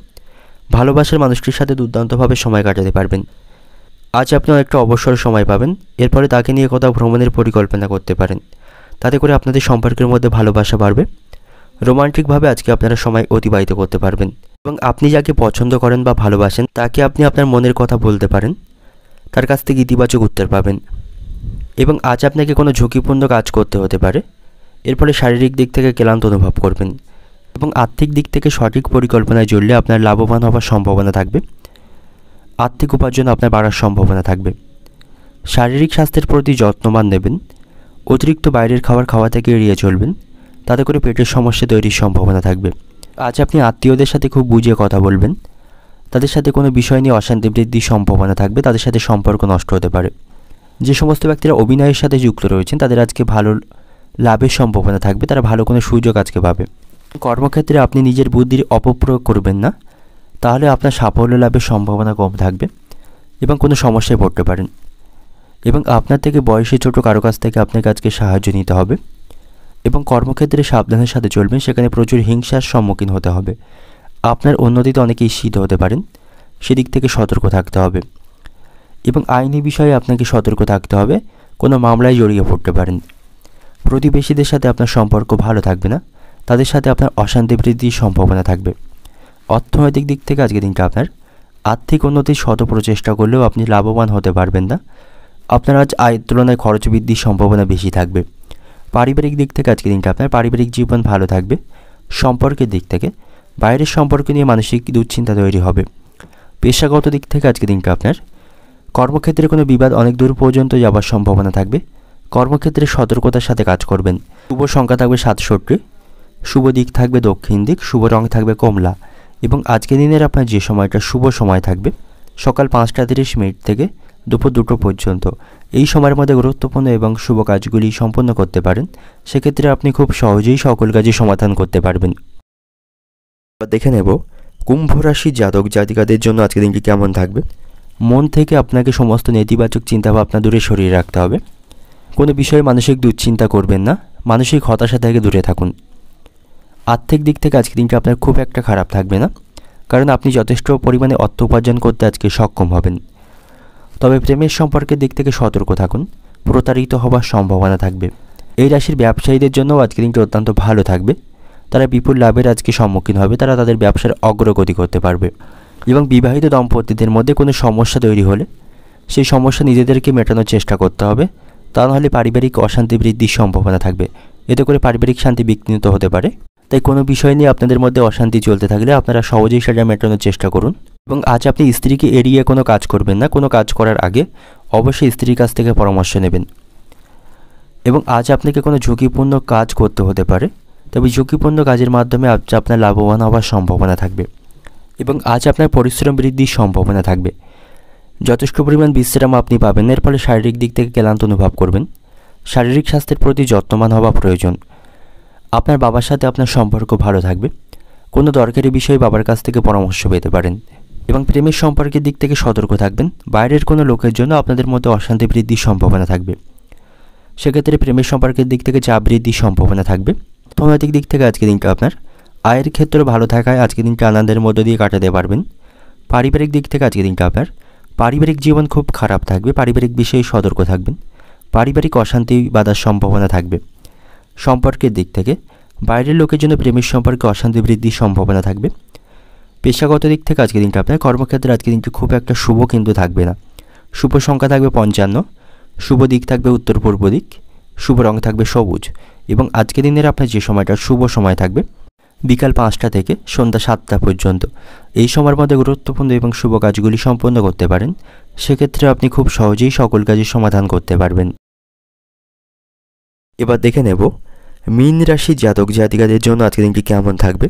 ভালোবাসার মানুষটির সাথে দুর্দান্তভাবে সময় কাটাতে পারবেন। আজ আপনি অনেকটা অবসর সময় পাবেন। এর ফলে তাকে নিয়ে কোথাও ভ্রমণের পরিকল্পনা করতে পারেন। তাতে করে আপনাদের সম্পর্কের মধ্যে ভালোবাসা বাড়বে। রোমান্টিকভাবে আজকে আপনারা সময় অতিবাহিত করতে পারবেন এবং আপনি যাকে পছন্দ করেন বা ভালোবাসেন তাকে আপনি আপনার মনের কথা বলতে পারেন। তার কাছ থেকে ইতিবাচক উত্তর পাবেন। এবং আজ আপনাকে কোনো ঝুঁকিপূর্ণ কাজ করতে হতে পারে। এর ফলে শারীরিক দিক থেকে ক্লান্ত অনুভব করবেন এবং আর্থিক দিক থেকে সঠিক পরিকল্পনায় চললে আপনার লাভবান হওয়ার সম্ভাবনা থাকবে। আর্থিক উপার্জন আপনার বাড়ার সম্ভাবনা থাকবে। শারীরিক স্বাস্থ্যের প্রতি যত্নবান নেবেন। অতিরিক্ত বাইরের খাবার খাওয়া থেকে এড়িয়ে চলবেন, তাতে করে পেটের সমস্যা তৈরির সম্ভাবনা থাকবে। আজ আপনি আত্মীয়দের সাথে খুব বুঝিয়ে কথা বলবেন। তাদের সাথে কোনো বিষয় নিয়ে অশান্তি বৃদ্ধির সম্ভাবনা থাকবে। তাদের সাথে সম্পর্ক নষ্ট হতে পারে। যে সমস্ত ব্যক্তিরা অভিনয়ের সাথে যুক্ত রয়েছেন তাদের আজকে ভালো লাভের সম্ভাবনা থাকবে। তারা ভালো কোনো সুযোগ আজকে পাবে। কর্মক্ষেত্রে আপনি নিজের বুদ্ধির অপপ্রয়োগ করবেন না, তাহলে আপনার সাফল্য লাভের সম্ভাবনা কম থাকবে এবং কোনো সমস্যায় পড়তে পারেন। এবং আপনার থেকে বয়সে ছোট কারো কাছ থেকে আপনাকে আজকে সাহায্য নিতে হবে এবং কর্মক্ষেত্রে সাবধানের সাথে চলবেন। সেখানে প্রচুর হিংসার সম্মুখীন হতে হবে। আপনার উন্নতিতে অনেকে ঈর্ষিত হতে পারেন, সেদিক থেকে সতর্ক থাকতে হবে। এবং আইনি বিষয়ে আপনাকে সতর্ক থাকতে হবে। কোনো মামলায় জড়িয়ে পড়তে পারেন। প্রতিবেশীদের সাথে আপনার সম্পর্ক ভালো থাকবে না, তাদের সাথে আপনার অশান্তি বৃদ্ধির সম্ভাবনা থাকবে। অর্থনৈতিক দিক থেকে আজকের দিনটা আপনার আর্থিক উন্নতির শত প্রচেষ্টা করলেও আপনি লাভবান হতে পারবেন না। আপনার আজ আয়ের তুলনায় খরচ বৃদ্ধির সম্ভাবনা বেশি থাকবে। পারিবারিক দিক থেকে আজকের দিনটা আপনার পারিবারিক জীবন ভালো থাকবে। সম্পর্কের দিক থেকে বাইরের সম্পর্ক নিয়ে মানসিক দুশ্চিন্তা তৈরি হবে। পেশাগত দিক থেকে আজকের দিনটা আপনার কর্মক্ষেত্রে কোনো বিবাদ অনেক দূর পর্যন্ত যাওয়ার সম্ভাবনা থাকবে। কর্মক্ষেত্রে সতর্কতার সাথে কাজ করবেন। শুভ সংখ্যা থাকবে 67, শুভ দিক থাকবে দক্ষিণ দিক, শুভ রং থাকবে কমলা। এবং আজকের দিনের আপনার যে সময়টা শুভ সময় থাকবে সকাল 5টা 30 থেকে দুপুর 2টো পর্যন্ত। এই সময়ের মধ্যে গুরুত্বপূর্ণ এবং শুভ কাজগুলি সম্পন্ন করতে পারেন। সেক্ষেত্রে আপনি খুব সহজেই সকল কাজে সমাধান করতে পারবেন। দেখে নেব কুম্ভ রাশির জাতক জাতিকাদের জন্য আজকের দিনটি কেমন থাকবে। মন থেকে আপনাকে সমস্ত নেতিবাচক চিন্তাভাবনা দূরে সরিয়ে রাখতে হবে। কোনো বিষয়ে মানসিক দুশ্চিন্তা করবেন না। মানসিক হতাশা থেকে দূরে থাকুন। আর্থিক দিক থেকে আজকের দিনটা আপনার খুব একটা খারাপ থাকবে না, কারণ আপনি যথেষ্ট পরিমাণে অর্থ উপার্জন করতে আজকে সক্ষম হবেন। তবে প্রেমের সম্পর্কের দিক থেকে সতর্ক থাকুন। প্রতারিত হওয়ার সম্ভাবনা থাকবে। এই রাশির ব্যবসায়ীদের জন্য আজকের দিনটা অত্যন্ত ভালো থাকবে। তারা বিপুল লাভের আজকে সম্মুখীন হবে। তারা তাদের ব্যবসার অগ্রগতি করতে পারবে। এবং বিবাহিত দম্পতিদের মধ্যে কোনো সমস্যা তৈরি হলে সেই সমস্যা নিজেদেরকে মেটানোর চেষ্টা করতে হবে, তা নাহলে পারিবারিক অশান্তি বৃদ্ধির সম্ভাবনা থাকবে। এতে করে পারিবারিক শান্তি বিঘ্নিত হতে পারে। তাই কোনো বিষয় নিয়ে আপনাদের মধ্যে অশান্তি চলতে থাকলে আপনারা সহজেই সেটা মেটানোর চেষ্টা করুন। এবং আজ আপনি স্ত্রীকে এড়িয়ে কোনো কাজ করবেন না। কোনো কাজ করার আগে অবশ্যই স্ত্রীর কাছ থেকে পরামর্শ নেবেন। এবং আজ আপনাকে কোনো ঝুঁকিপূর্ণ কাজ করতে হতে পারে, তবে ঝুঁকিপূর্ণ কাজের মাধ্যমে আজ আপনার লাভবান হওয়ার সম্ভাবনা থাকবে। এবং আজ আপনার পরিশ্রম বৃদ্ধির সম্ভাবনা থাকবে। যথেষ্ট পরিমাণ বিশ্রাম আপনি পাবেন। এর ফলে শারীরিক দিক থেকে ক্লান্ত অনুভব করবেন। শারীরিক স্বাস্থ্যের প্রতি যত্নবান হওয়া প্রয়োজন। আপনার বাবার সাথে আপনার সম্পর্ক ভালো থাকবে। কোনো দরকারি বিষয়ে বাবার কাছ থেকে পরামর্শ পেতে পারেন। এবং প্রেমের সম্পর্কের দিক থেকে সতর্ক থাকবেন। বাইরের কোনো লোকের জন্য আপনাদের মধ্যে অশান্তি বৃদ্ধির সম্ভাবনা থাকবে। সেক্ষেত্রে প্রেমের সম্পর্কের দিক থেকে চাপ বৃদ্ধির সম্ভাবনা থাকবে। অর্থনৈতিক দিক থেকে আজকের দিনটা আপনার আয়ের ক্ষেত্রে ভালো থাকায় আজকের দিনটা আনন্দের মধ্য দিয়ে কাটাতে পারবেন। পারিবারিক দিক থেকে আজকের দিনটা আপনার পারিবারিক জীবন খুব খারাপ থাকবে। পারিবারিক বিষয়ে সতর্ক থাকবেন। পারিবারিক অশান্তি বাধার সম্ভাবনা থাকবে। সম্পর্কের দিক থেকে বাইরের লোকের জন্য প্রেমের সম্পর্কে অশান্তি বৃদ্ধির সম্ভাবনা থাকবে। পেশাগত দিক থেকে আজকের দিনটা আপনার কর্মক্ষেত্রে আজকের দিনটি খুব একটা শুভ কিন্তু থাকবে না। শুভ সংখ্যা থাকবে 55, শুভ দিক থাকবে উত্তর পূর্ব দিক, শুভ রং থাকবে সবুজ। এবং আজকের দিনের আপনার যে সময়টা শুভ সময় থাকবে বিকাল 5টা থেকে সন্ধ্যা 7টা পর্যন্ত। এই সময়ের মধ্যে গুরুত্বপূর্ণ এবং শুভ কাজগুলি সম্পন্ন করতে পারেন। সেক্ষেত্রে আপনি খুব সহজেই সকল কাজের সমাধান করতে পারবেন। এবার দেখে নেব মীন রাশি জাতক জাতিকাদের জন্য আজকের দিনটি কেমন থাকবে।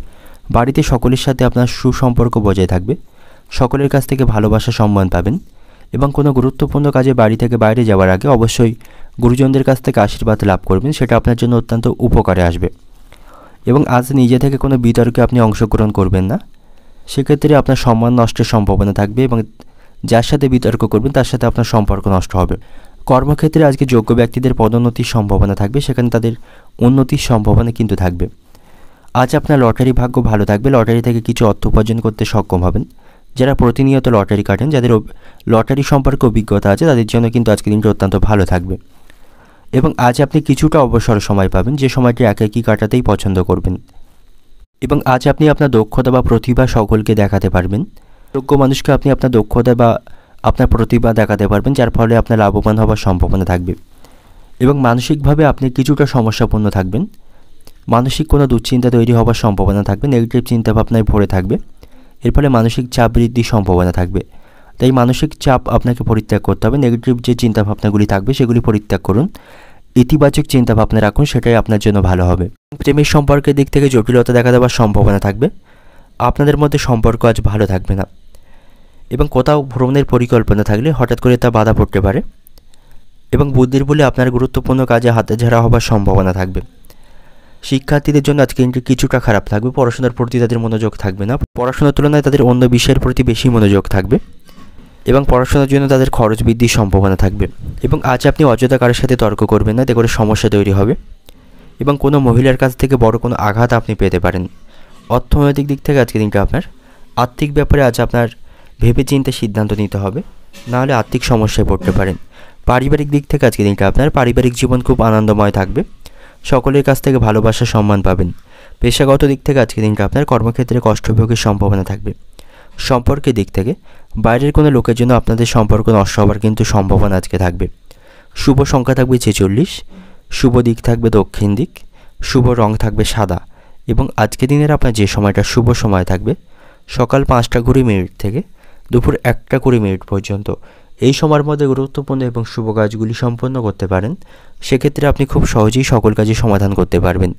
বাড়িতে সকলের সাথে আপনার সুসম্পর্ক বজায় থাকবে, সকলের কাছ থেকে ভালোবাসা সম্মান পাবেন এবং কোনো গুরুত্বপূর্ণ কাজে বাড়ি থেকে বাইরে যাওয়ার আগে অবশ্যই গুরুজনদের কাছ থেকে আশীর্বাদ লাভ করবেন, সেটা আপনার জন্য অত্যন্ত উপকারে আসবে। এবং আজ নিজে থেকে কোনো বিতর্কে আপনি অংশগ্রহণ করবেন না, সেক্ষেত্রে আপনার সম্মান নষ্টের সম্ভাবনা থাকবে এবং যার সাথে বিতর্ক করবেন তার সাথে আপনার সম্পর্ক নষ্ট হবে। কর্মক্ষেত্রে আজকে যোগ্য ব্যক্তিদের পদোন্নতির সম্ভাবনা থাকবে, সেখানে তাদের উন্নতির সম্ভাবনা কিন্তু থাকবে। আজ আপনার লটারি ভাগ্য ভালো থাকবে, লটারি থেকে কিছু অর্থ উপার্জন করতে সক্ষম হবেন। যারা প্রতিনিয়ত লটারি কাটেন, যাদের লটারি সম্পর্কে অভিজ্ঞতা আছে, তাদের জন্য কিন্তু আজকের দিনটি অত্যন্ত ভালো থাকবে। এবং আজ আপনি কিছুটা অবসর সময় পাবেন, যে সময়টি একাকী কাটাতেই পছন্দ করবেন। এবং আজ আপনি আপনার দক্ষতা বা প্রতিভা সকলকে দেখাতে পারবেন। যোগ্য মানুষকে আপনি আপনার দক্ষতা বা আপনার প্রতিভা দেখাতে পারবেন, যার ফলে আপনার লাভবান হওয়ার সম্ভাবনা থাকবে। এবং মানসিকভাবে আপনি কিছুটা সমস্যাপূর্ণ থাকবেন, মানসিক কোনো দুশ্চিন্তা তৈরি হওয়ার সম্ভাবনা থাকবে, নেগেটিভ চিন্তাভাবনায় ভরে থাকবে, এর ফলে মানসিক চাপ বৃদ্ধির সম্ভাবনা থাকবে। তাই মানসিক চাপ আপনাকে পরিত্যাগ করতে হবে, নেগেটিভ যে চিন্তাভাবনাগুলি থাকবে সেগুলি পরিত্যাগ করুন, ইতিবাচক চিন্তাভাবনা রাখুন, সেটাই আপনার জন্য ভালো হবে। প্রেমের সম্পর্কের দিক থেকে জটিলতা দেখা দেওয়ার সম্ভাবনা থাকবে, আপনাদের মধ্যে সম্পর্ক আজ ভালো থাকবে না। এবং কোথাও ভ্রমণের পরিকল্পনা থাকলে হঠাৎ করে তা বাধা পড়তে পারে এবং বুদ্ধির বলে আপনার গুরুত্বপূর্ণ কাজে হাতেঝাড়া হওয়ার সম্ভাবনা থাকবে। শিক্ষার্থীদের জন্য আজকে দিনটি কিছুটা খারাপ থাকবে, পড়াশোনার প্রতি তাদের মনোযোগ থাকবে না, পড়াশোনার তুলনায় তাদের অন্য বিষয়ের প্রতি বেশি মনোযোগ থাকবে এবং পড়াশোনার জন্য তাদের খরচ বৃদ্ধির সম্ভাবনা থাকবে। এবং আজ আপনি অযথা কারোর সাথে তর্ক করবেন না, এতে করে সমস্যা তৈরি হবে এবং কোনো মহিলার কাছ থেকে বড় কোনো আঘাত আপনি পেতে পারেন। অর্থনৈতিক দিক থেকে আজকে দিনটা আপনার আর্থিক ব্যাপারে আজ আপনার ভেবেচিন্তে সিদ্ধান্ত নিতে হবে, নাহলে আর্থিক সমস্যায় পড়তে পারেন। পারিবারিক দিক থেকে আজকে দিনটা আপনার পারিবারিক জীবন খুব আনন্দময় থাকবে, সকলের কাছ থেকে ভালোবাসা সম্মান পাবেন। পেশাগত দিক থেকে আজকে দিনটা আপনার কর্মক্ষেত্রে কষ্টভোগের সম্ভাবনা থাকবে। সম্পর্কের দিক থেকে বাইরের কোনো লোকের জন্য আপনাদের সম্পর্ক নষ্ট হওয়ার কিন্তু সম্ভাবনা আজকে থাকবে। শুভ সংখ্যা থাকবে 46, শুভ দিক থাকবে দক্ষিণ দিক, শুভ রং থাকবে সাদা। এবং আজকে দিনের আপনার যে সময়টা শুভ সময় থাকবে সকাল 5টা 20 মিনিট থেকে দুপুর 1টা 20 মিনিট পর্যন্ত। এই সময়ের মধ্যে গুরুত্বপূর্ণ এবং শুভ কাজগুলি সম্পন্ন করতে পারেন, সেক্ষেত্রে আপনি খুব সহজেই সকল কাজে সমাধান করতে পারবেন।